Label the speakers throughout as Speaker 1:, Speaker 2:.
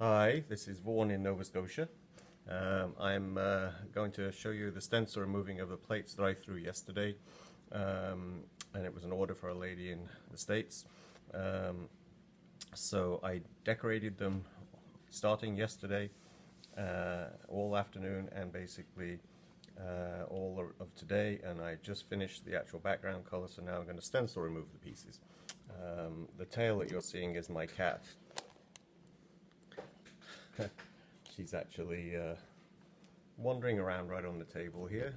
Speaker 1: Hi, this is Vaughan in Nova Scotia. I'm going to show you the stencil removing of the plates that I threw yesterday, and it was an order for a lady in the States. So I decorated them starting yesterday, all afternoon, and basically all of today, and I just finished the actual background color, so now I'm going to stencil remove the pieces. The tail that you're seeing is my cat. She's actually wandering around right on the table here.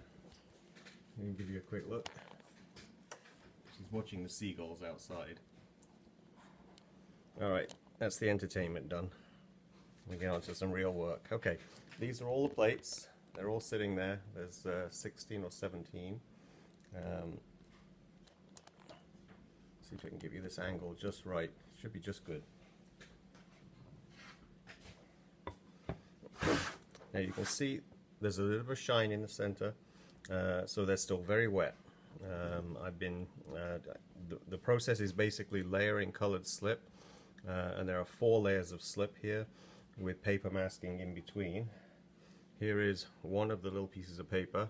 Speaker 1: Let me give you a quick look. She's watching the seagulls outside. Alright, that's the entertainment done. We get on to some real work. Okay, these are all the plates. They're all sitting there. There's 16 or 17. See if I can give you this angle just right. Should be just good. Now you can see there's a little bit of a shine in the center, so they're still very wet. The process is basically layering colored slip, and there are 4 layers of slip here with paper masking in between. Here is one of the little pieces of paper.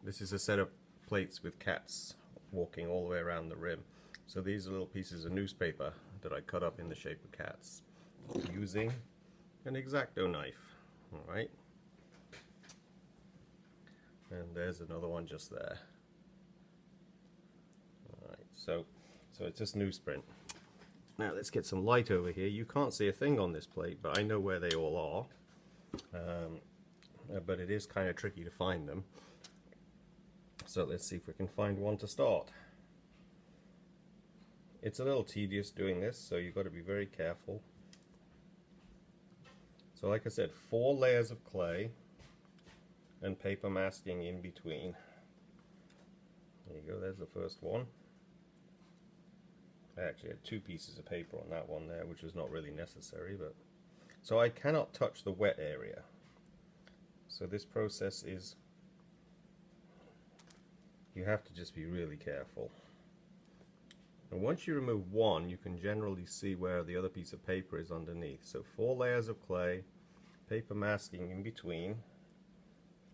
Speaker 1: This is a set of plates with cats walking all the way around the rim. So these are little pieces of newspaper that I cut up in the shape of cats using an X-Acto knife. Alright, and there's another one just there. Alright, so it's just newsprint. Now let's get some light over here. You can't see a thing on this plate, but I know where they all are. But it is kind of tricky to find them. So let's see if we can find one to start. It's a little tedious doing this, so you've got to be very careful. So like I said, 4 layers of clay and paper masking in between. There you go, there's the first one. I actually had 2 pieces of paper on that one there, which was not really necessary, but so I cannot touch the wet area. So this process is, you have to just be really careful. And once you remove one, you can generally see where the other piece of paper is underneath. So 4 layers of clay, paper masking in between.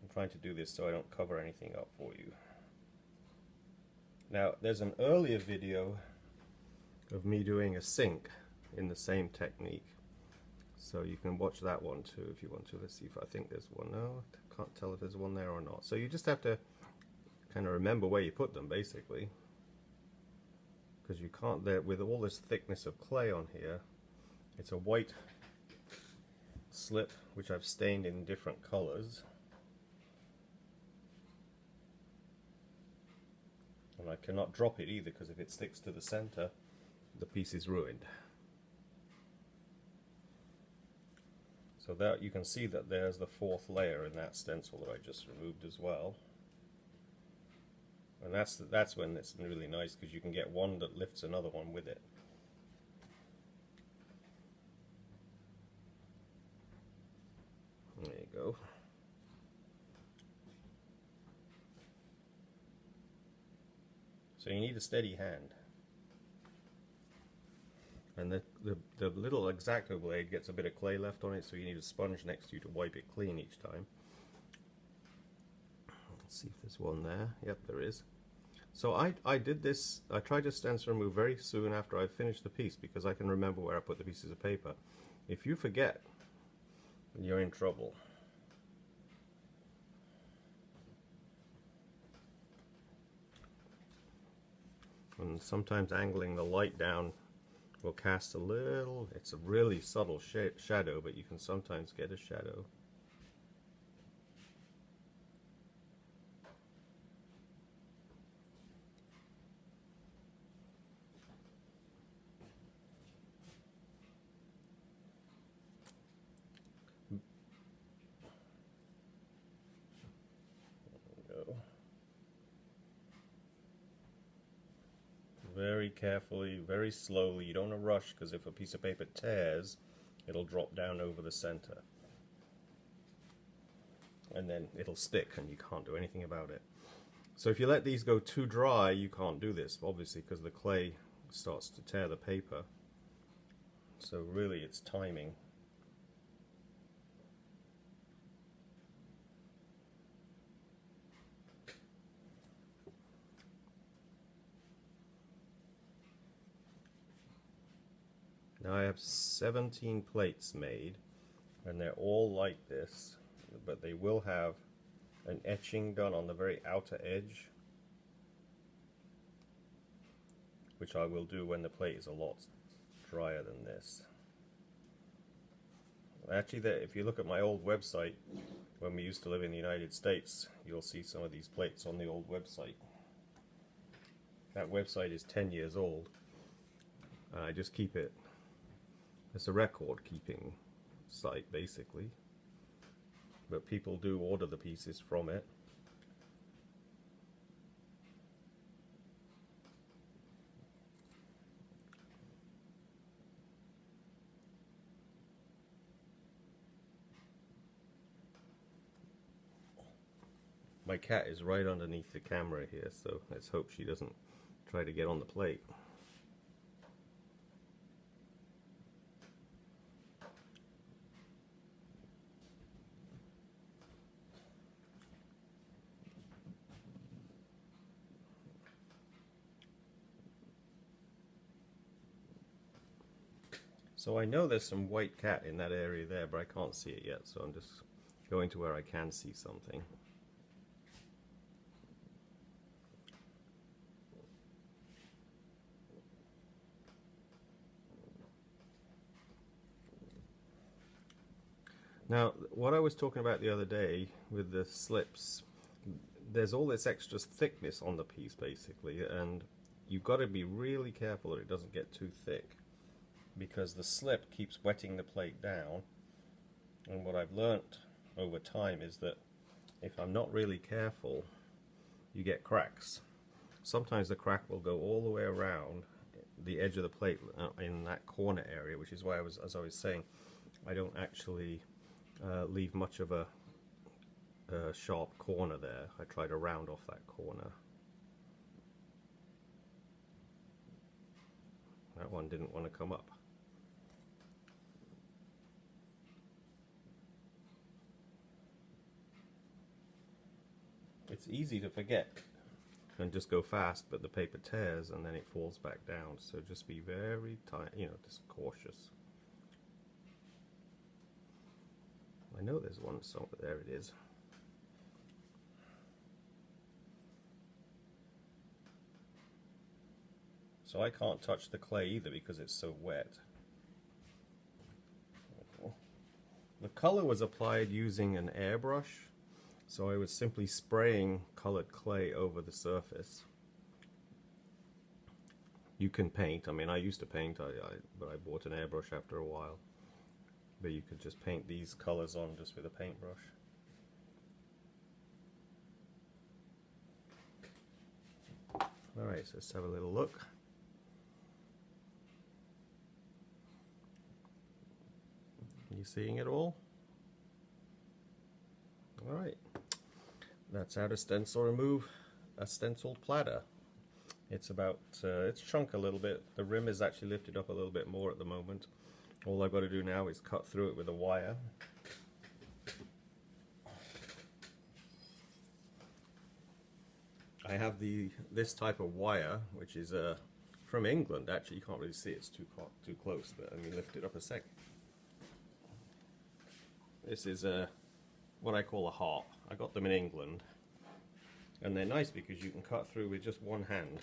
Speaker 1: I'm trying to do this so I don't cover anything up for you. Now, there's an earlier video of me doing a sink in the same technique. So you can watch that one too if you want to. Let's see if I think there's one. No, I can't tell if there's one there or not. So you just have to kind of remember where you put them, basically. Because you can't, with all this thickness of clay on here, it's a white slip which I've stained in different colors, and I cannot drop it either, because if it sticks to the center, the piece is ruined. So there you can see that there's the 4th layer in that stencil that I just removed as well. And that's when it's really nice, because you can get one that lifts another one with it. There you go. So you need a steady hand. And the little X-Acto blade gets a bit of clay left on it, so you need a sponge next to you to wipe it clean each time. Let's see if there's one there. Yep, there is. So I did this, I tried to stencil remove very soon after I finished the piece, because I can remember where I put the pieces of paper. If you forget, you're in trouble. And sometimes angling the light down will cast a little, it's a really subtle shadow, but you can sometimes get a shadow. Very carefully, very slowly. You don't want to rush, because if a piece of paper tears, it'll drop down over the center. And then it'll stick and you can't do anything about it. So if you let these go too dry, you can't do this, obviously, because the clay starts to tear the paper. So really it's timing. Now I have 17 plates made, and they're all like this, but they will have an etching done on the very outer edge, which I will do when the plate is a lot drier than this. Actually, if you look at my old website, when we used to live in the United States, you'll see some of these plates on the old website. That website is 10 years old. I just keep it. It's a record-keeping site, basically. But people do order the pieces from it. My cat is right underneath the camera here, so let's hope she doesn't try to get on the plate. So I know there's some white cat in that area there, but I can't see it yet, so I'm just going to where I can see something. Now, what I was talking about the other day with the slips, there's all this extra thickness on the piece basically, and you've got to be really careful that it doesn't get too thick, because the slip keeps wetting the plate down. And what I've learnt over time is that if I'm not really careful, you get cracks. Sometimes the crack will go all the way around the edge of the plate in that corner area, which is why as I was saying, I don't actually leave much of a sharp corner there. I try to round off that corner. That one didn't want to come up. It's easy to forget and just go fast, but the paper tears and then it falls back down. So just be very tight, just cautious. I know there's one somewhere. There it is. So I can't touch the clay either because it's so wet. The color was applied using an airbrush, so I was simply spraying colored clay over the surface. You can paint. I mean, I used to paint, but I bought an airbrush after a while. But you could just paint these colors on just with a paintbrush. Alright, so let's have a little look. You seeing it all? Alright, that's how to stencil remove a stenciled platter. It's it's shrunk a little bit. The rim is actually lifted up a little bit more at the moment. All I've got to do now is cut through it with a wire. I have this type of wire, which is from England. Actually, you can't really see it, it's too close, but let me lift it up a sec. This is what I call a harp. I got them in England, and they're nice because you can cut through with just one hand.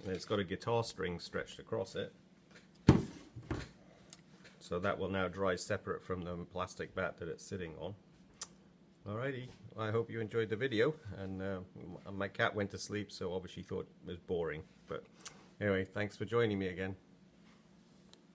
Speaker 1: And it's got a guitar string stretched across it, so that will now dry separate from the plastic bat that it's sitting on. Alrighty, I hope you enjoyed the video, and my cat went to sleep, so obviously thought it was boring, but anyway, thanks for joining me again.